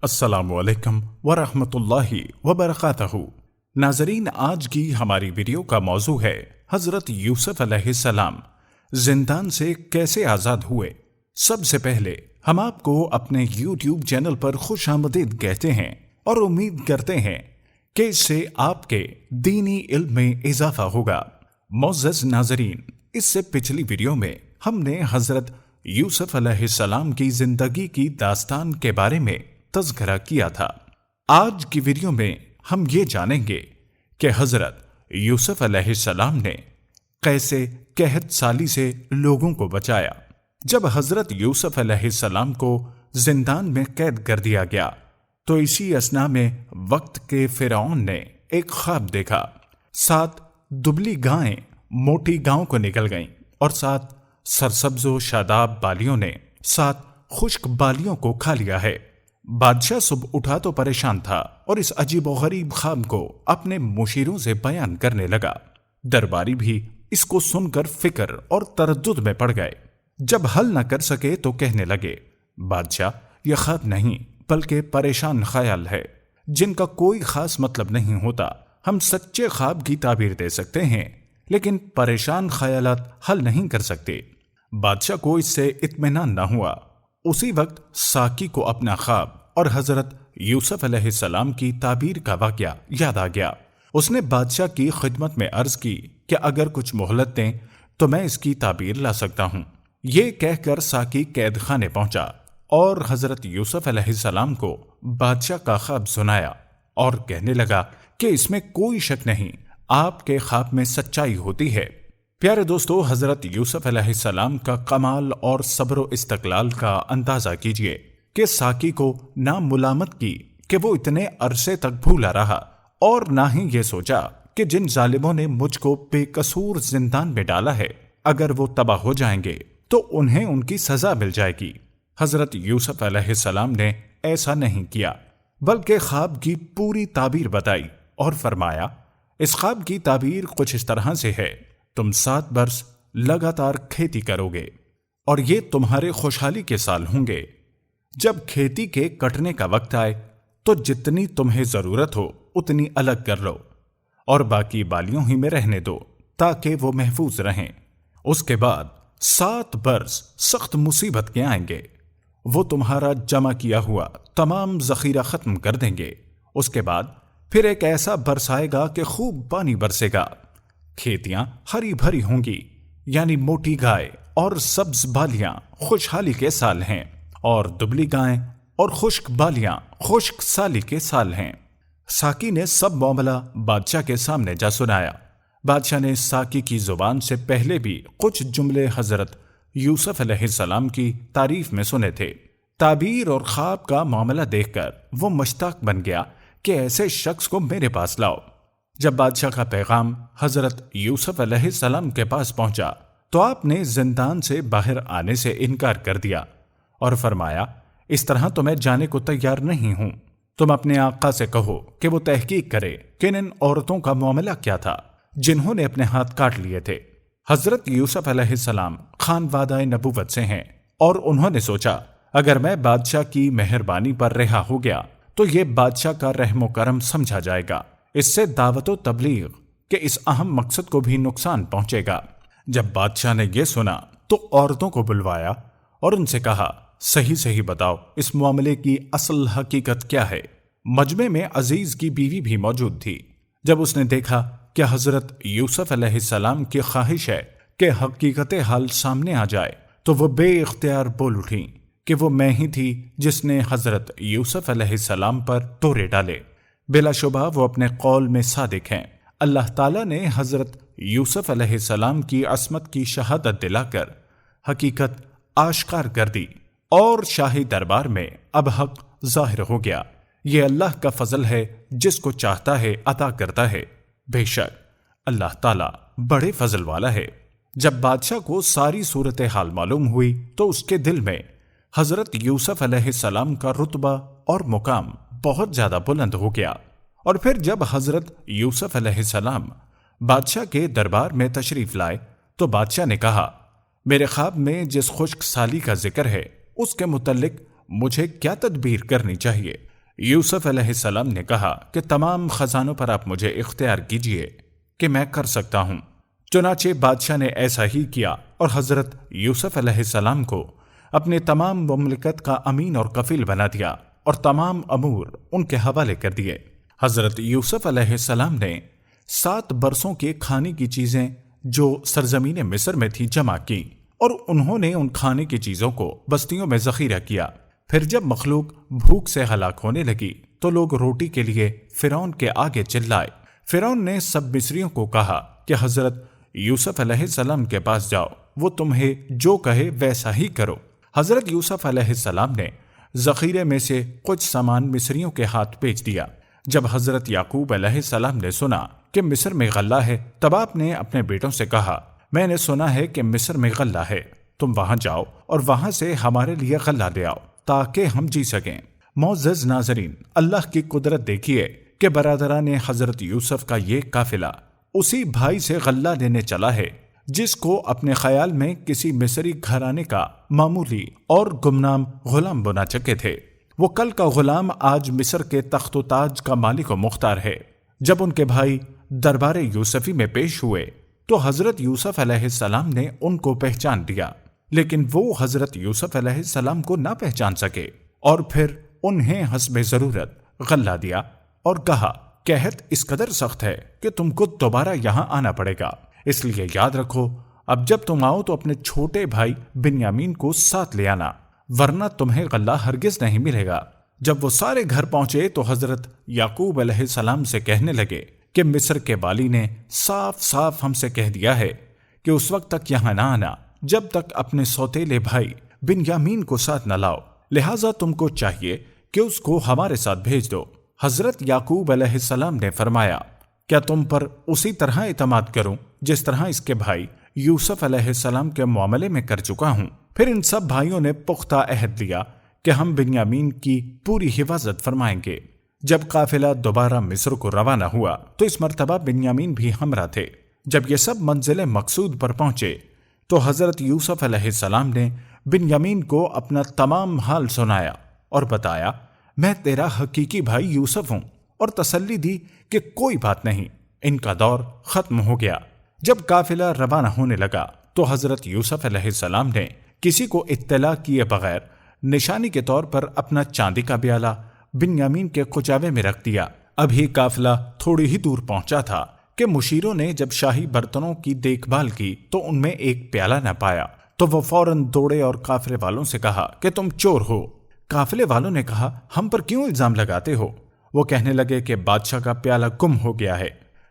السلام علیکم ورحمۃ اللہ وبرکاتہ۔ ناظرین، آج کی ہماری ویڈیو کا موضوع ہے حضرت یوسف علیہ السلام زندان سے کیسے آزاد ہوئے۔ سب سے پہلے ہم آپ کو اپنے یوٹیوب چینل پر خوش آمدید کہتے ہیں اور امید کرتے ہیں کہ اس سے آپ کے دینی علم میں اضافہ ہوگا۔ معزز ناظرین، اس سے پچھلی ویڈیو میں ہم نے حضرت یوسف علیہ السلام کی زندگی کی داستان کے بارے میں تذکرہ کیا تھا۔ آج کی ویڈیو میں ہم یہ جانیں گے کہ حضرت یوسف علیہ السلام نے کیسے قحط سالی سے لوگوں کو بچایا۔ جب حضرت یوسف علیہ السلام کو زندان میں قید کر دیا گیا تو اسی اثنا میں وقت کے فرعون نے ایک خواب دیکھا۔ 7 دبلی گائیں موٹی گاؤں کو نکل گئیں اور 7 سرسبز و شاداب بالیوں نے 7 خشک بالیوں کو کھا لیا ہے۔ بادشاہ صبح اٹھا تو پریشان تھا اور اس عجیب و غریب خواب کو اپنے مشیروں سے بیان کرنے لگا۔ درباری بھی اس کو سن کر فکر اور تردد میں پڑ گئے۔ جب حل نہ کر سکے تو کہنے لگے، بادشاہ، یہ خواب نہیں بلکہ پریشان خیال ہے جن کا کوئی خاص مطلب نہیں ہوتا۔ ہم سچے خواب کی تعبیر دے سکتے ہیں لیکن پریشان خیالات حل نہیں کر سکتے۔ بادشاہ کو اس سے اطمینان نہ ہوا۔ اسی وقت ساقی کو اپنا خواب اور حضرت یوسف علیہ السلام کی تعبیر کا واقعہ یاد آ گیا۔ اس نے بادشاہ کی خدمت میں عرض کی کہ اگر کچھ مہلت دیں تو میں اس کی تعبیر لا سکتا ہوں۔ یہ کہہ کر ساقی قید خانے پہنچا اور حضرت یوسف علیہ السلام کو بادشاہ کا خواب سنایا اور کہنے لگا کہ اس میں کوئی شک نہیں، آپ کے خواب میں سچائی ہوتی ہے۔ پیارے دوستو، حضرت یوسف علیہ السلام کا کمال اور صبر و استقلال کا اندازہ کیجئے کہ ساقی کو نہ ملامت کی کہ وہ اتنے عرصے تک بھولا رہا اور نہ ہی یہ سوچا کہ جن ظالموں نے مجھ کو بے قصور زندان میں ڈالا ہے اگر وہ تباہ ہو جائیں گے تو انہیں ان کی سزا مل جائے گی۔ حضرت یوسف علیہ السلام نے ایسا نہیں کیا بلکہ خواب کی پوری تعبیر بتائی اور فرمایا، اس خواب کی تعبیر کچھ اس طرح سے ہے، تم 7 برس لگاتار کھیتی کرو گے اور یہ تمہارے خوشحالی کے سال ہوں گے۔ جب کھیتی کے کٹنے کا وقت آئے تو جتنی تمہیں ضرورت ہو اتنی الگ کر لو اور باقی بالیوں ہی میں رہنے دو تاکہ وہ محفوظ رہیں۔ اس کے بعد 7 برس سخت مصیبت کے آئیں گے، وہ تمہارا جمع کیا ہوا تمام ذخیرہ ختم کر دیں گے۔ اس کے بعد پھر ایک ایسا برس آئے گا کہ خوب پانی برسے گا، کھیتیاں ہری بھری ہوں گی، یعنی موٹی گائے اور سبز بالیاں خوشحالی کے سال ہیں اور دبلی گائیں اور خشک بالیاں خشک سالی کے سال ہیں۔ ساقی نے سب معاملہ بادشاہ کے سامنے جا سنایا۔ بادشاہ نے ساقی کی زبان سے پہلے بھی کچھ جملے حضرت یوسف علیہ السلام کی تعریف میں سنے تھے۔ تعبیر اور خواب کا معاملہ دیکھ کر وہ مشتاق بن گیا کہ ایسے شخص کو میرے پاس لاؤ۔ جب بادشاہ کا پیغام حضرت یوسف علیہ السلام کے پاس پہنچا تو آپ نے زندان سے باہر آنے سے انکار کر دیا اور فرمایا، اس طرح تو میں جانے کو تیار نہیں ہوں۔ تم اپنے آقا سے کہو کہ وہ تحقیق کرے کہ ان عورتوں کا معاملہ کیا تھا جنہوں نے اپنے ہاتھ کاٹ لیے تھے۔ حضرت یوسف علیہ السلام خانوادہ نبوت سے ہیں اور انہوں نے سوچا اگر میں بادشاہ کی مہربانی پر رہا ہو گیا تو یہ بادشاہ کا رحم و کرم سمجھا جائے گا، اس سے دعوت و تبلیغ کے اس اہم مقصد کو بھی نقصان پہنچے گا۔ جب بادشاہ نے یہ سنا تو عورتوں کو بلوایا اور ان سے کہا، صحیح صحیح بتاؤ اس معاملے کی اصل حقیقت کیا ہے۔ مجمع میں عزیز کی بیوی بھی موجود تھی۔ جب اس نے دیکھا کہ حضرت یوسف علیہ السلام کی خواہش ہے کہ حقیقت حال سامنے آ جائے تو وہ بے اختیار بول اٹھیں کہ وہ میں ہی تھی جس نے حضرت یوسف علیہ السلام پر ٹورے ڈالے۔ بلا شبہ وہ اپنے قول میں صادق ہیں۔ اللہ تعالیٰ نے حضرت یوسف علیہ السلام کی عصمت کی شہادت دلا کر حقیقت آشکار کر دی اور شاہی دربار میں اب حق ظاہر ہو گیا۔ یہ اللہ کا فضل ہے، جس کو چاہتا ہے عطا کرتا ہے، بے شک اللہ تعالیٰ بڑے فضل والا ہے۔ جب بادشاہ کو ساری صورتحال معلوم ہوئی تو اس کے دل میں حضرت یوسف علیہ السلام کا رتبہ اور مقام بہت زیادہ بلند ہو گیا۔ اور پھر جب حضرت یوسف علیہ السلام بادشاہ کے دربار میں تشریف لائے تو بادشاہ نے کہا، میرے خواب میں جس خشک سالی کا ذکر ہے اس کے متعلق مجھے کیا تدبیر کرنی چاہیے؟ یوسف علیہ السلام نے کہا کہ تمام خزانوں پر آپ مجھے اختیار کیجئے کہ میں کر سکتا ہوں۔ چنانچہ بادشاہ نے ایسا ہی کیا اور حضرت یوسف علیہ السلام کو اپنے تمام مملکت کا امین اور کفیل بنا دیا اور تمام امور ان کے حوالے کر دیے۔ حضرت یوسف علیہ السلام نے 7 برسوں کے کھانے کی چیزیں جو سرزمین مصر میں تھی جمع کی اور انہوں نے ان کھانے کی چیزوں کو بستیوں میں ذخیرہ کیا۔ پھر جب مخلوق بھوک سے ہلاک ہونے لگی تو لوگ روٹی کے لیے فرعون کے آگے چلائے۔ فرعون نے سب مصریوں کو کہا کہ حضرت یوسف علیہ السلام کے پاس جاؤ، وہ تمہیں جو کہے ویسا ہی کرو۔ حضرت یوسف علیہ السلام نے ذخیرے میں سے کچھ سامان مصریوں کے ہاتھ بھیج دیا۔ جب حضرت یعقوب علیہ السلام نے سنا کہ مصر میں غلہ ہے، تب آپ نے اپنے بیٹوں سے کہا، میں نے سنا ہے کہ مصر میں غلہ ہے، تم وہاں جاؤ اور وہاں سے ہمارے لیے غلہ لے آؤ تاکہ ہم جی سکیں۔ معزز ناظرین، اللہ کی قدرت دیکھیے کہ برادران حضرت یوسف کا یہ قافلہ اسی بھائی سے غلہ لینے چلا ہے جس کو اپنے خیال میں کسی مصری گھرانے کا معمولی اور گمنام غلام بنا چکے تھے۔ وہ کل کا غلام آج مصر کے تخت و تاج کا مالک و مختار ہے۔ جب ان کے بھائی دربار یوسفی میں پیش ہوئے تو حضرت یوسف علیہ السلام نے ان کو پہچان دیا، لیکن وہ حضرت یوسف علیہ السلام کو نہ پہچان سکے، اور پھر انہیں حسب ضرورت غلہ دیا اور کہا، قحط اس قدر سخت ہے کہ تم کو دوبارہ یہاں آنا پڑے گا، اس لیے یاد رکھو اب جب تم آؤ تو اپنے چھوٹے بھائی بنیامین کو ساتھ لے آنا، ورنہ تمہیں غلہ ہرگز نہیں ملے گا۔ جب وہ سارے گھر پہنچے تو حضرت یعقوب علیہ السلام سے کہنے لگے کہ مصر کے والی نے صاف صاف ہم سے کہہ دیا ہے کہ اس وقت تک یہاں نہ آنا جب تک اپنے سوتیلے بھائی بنیامین کو ساتھ نہ لاؤ، لہٰذا تم کو چاہیے کہ اس کو ہمارے ساتھ بھیج دو۔ حضرت یعقوب علیہ السلام نے فرمایا، کیا تم پر اسی طرح اعتماد کروں جس طرح اس کے بھائی یوسف علیہ السلام کے معاملے میں کر چکا ہوں؟ پھر ان سب بھائیوں نے پختہ عہد لیا کہ ہم بنیامین کی پوری حفاظت فرمائیں گے۔ جب قافلہ دوبارہ مصر کو روانہ ہوا تو اس مرتبہ بنیامین بھی ہمراہ تھے۔ جب یہ سب منزل مقصود پر پہنچے تو حضرت یوسف علیہ السلام نے بنیامین کو اپنا تمام حال سنایا اور بتایا، میں تیرا حقیقی بھائی یوسف ہوں، اور تسلی دی کہ کوئی بات نہیں، ان کا دور ختم ہو گیا۔ جب قافلہ روانہ ہونے لگا تو حضرت یوسف علیہ السلام نے کسی کو اطلاع کیے بغیر نشانی کے طور پر اپنا چاندی کا پیالہ بنیامین کے کچاوے میں رکھ دیا۔ ابھی قافلہ تھوڑی ہی دور پہنچا تھا کہ مشیروں نے جب شاہی برتنوں کی دیکھ بھال کی تو ان میں ایک پیالہ نہ پایا، تو وہ فوراً دوڑے اور قافلے والوں سے کہا کہ تم چور ہو۔ قافلے والوں نے کہا، ہم پر کیوں الزام لگاتے ہو؟ وہ کہنے لگے کہ بادشاہ کا پیالہ گم ہو گیا ہے۔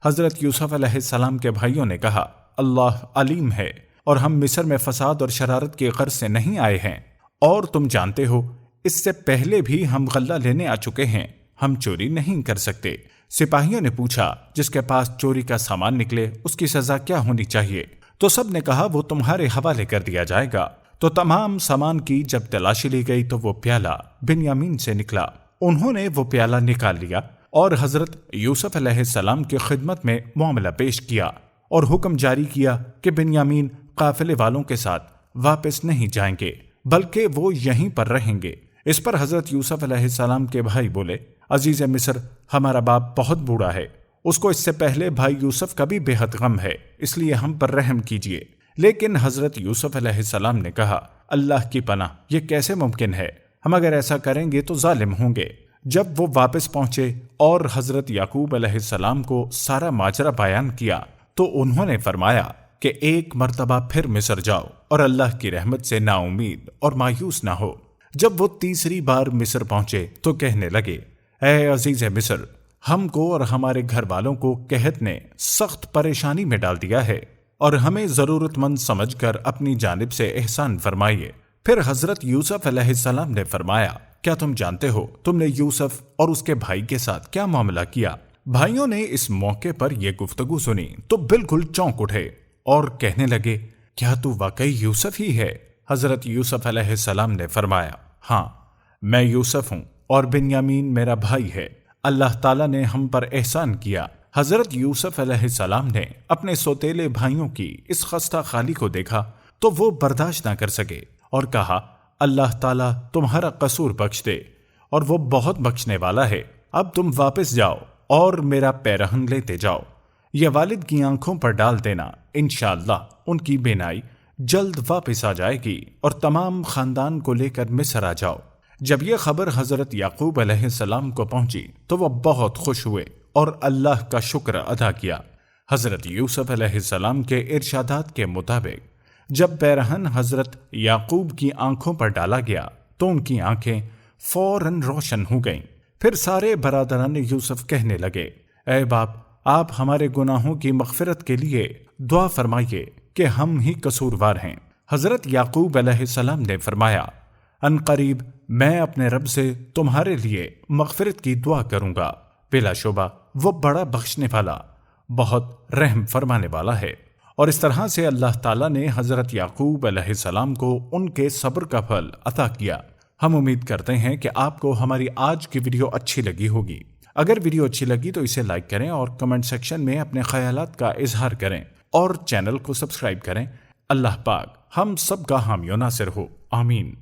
حضرت یوسف علیہ السلام کے بھائیوں نے کہا، اللہ علیم ہے، اور ہم مصر میں فساد اور شرارت کی غرض سے نہیں آئے ہیں، اور تم جانتے ہو اس سے پہلے بھی ہم غلہ لینے آ چکے ہیں، ہم چوری نہیں کر سکتے۔ سپاہیوں نے پوچھا، جس کے پاس چوری کا سامان نکلے اس کی سزا کیا ہونی چاہیے؟ تو سب نے کہا، وہ تمہارے حوالے کر دیا جائے گا۔ تو تمام سامان کی جب تلاشی لی گئی تو وہ پیالہ بنیامین سے نکلا۔ انہوں نے وہ پیالہ نکال لیا اور حضرت یوسف علیہ السلام کی خدمت میں معاملہ پیش کیا اور حکم جاری کیا کہ بنیامین قافلے والوں کے ساتھ واپس نہیں جائیں گے بلکہ وہ یہیں پر رہیں گے۔ اس پر حضرت یوسف علیہ السلام کے بھائی بولے، عزیز مصر، ہمارا باپ بہت بوڑھا ہے، اس کو اس سے پہلے بھائی یوسف کا بھی بے حد غم ہے، اس لیے ہم پر رحم کیجیے۔ لیکن حضرت یوسف علیہ السلام نے کہا، اللہ کی پناہ، یہ کیسے ممکن ہے؟ ہم اگر ایسا کریں گے تو ظالم ہوں گے۔ جب وہ واپس پہنچے اور حضرت یعقوب علیہ السلام کو سارا ماجرا بیان کیا تو انہوں نے فرمایا کہ ایک مرتبہ پھر مصر جاؤ اور اللہ کی رحمت سے نا امید اور مایوس نہ ہو۔ جب وہ تیسری بار مصر پہنچے تو کہنے لگے، اے عزیز مصر، ہم کو اور ہمارے گھر والوں کو قحط نے سخت پریشانی میں ڈال دیا ہے، اور ہمیں ضرورت مند سمجھ کر اپنی جانب سے احسان فرمائیے۔ پھر حضرت یوسف علیہ السلام نے فرمایا، کیا تم جانتے ہو تم نے یوسف اور اس کے بھائی کے ساتھ کیا معاملہ کیا؟ بھائیوں نے اس موقع پر یہ گفتگو سنی تو بالکل چونک اٹھے اور کہنے لگے، کیا تو واقعی یوسف ہی ہے؟ حضرت یوسف علیہ السلام نے فرمایا، ہاں میں یوسف ہوں اور بنیامین میرا بھائی ہے، اللہ تعالیٰ نے ہم پر احسان کیا۔ حضرت یوسف علیہ السلام نے اپنے سوتیلے بھائیوں کی اس خستہ خالی کو دیکھا تو وہ برداشت نہ کر سکے اور کہا، اللہ تعالیٰ تمہارا قصور بخش دے اور وہ بہت بخشنے والا ہے۔ اب تم واپس جاؤ اور میرا پیرہن لیتے جاؤ، یہ والد کی آنکھوں پر ڈال دینا، انشاءاللہ ان کی بینائی جلد واپس آ جائے گی اور تمام خاندان کو لے کر مصر آ جاؤ۔ جب یہ خبر حضرت یعقوب علیہ السلام کو پہنچی تو وہ بہت خوش ہوئے اور اللہ کا شکر ادا کیا۔ حضرت یوسف علیہ السلام کے ارشادات کے مطابق جب پیرہن حضرت یعقوب کی آنکھوں پر ڈالا گیا تو ان کی آنکھیں فوراً روشن ہو گئیں۔ پھر سارے برادران یوسف کہنے لگے، اے باپ، آپ ہمارے گناہوں کی مغفرت کے لیے دعا فرمائیے کہ ہم ہی قصوروار ہیں۔ حضرت یعقوب علیہ السلام نے فرمایا، ان قریب میں اپنے رب سے تمہارے لیے مغفرت کی دعا کروں گا، بلا شبہ وہ بڑا بخشنے والا، بہت رحم فرمانے والا ہے۔ اور اس طرح سے اللہ تعالیٰ نے حضرت یعقوب علیہ السلام کو ان کے صبر کا پھل عطا کیا۔ ہم امید کرتے ہیں کہ آپ کو ہماری آج کی ویڈیو اچھی لگی ہوگی۔ اگر ویڈیو اچھی لگی تو اسے لائک کریں اور کمنٹ سیکشن میں اپنے خیالات کا اظہار کریں اور چینل کو سبسکرائب کریں۔ اللہ پاک ہم سب کا حامی و ناصر ہو، آمین۔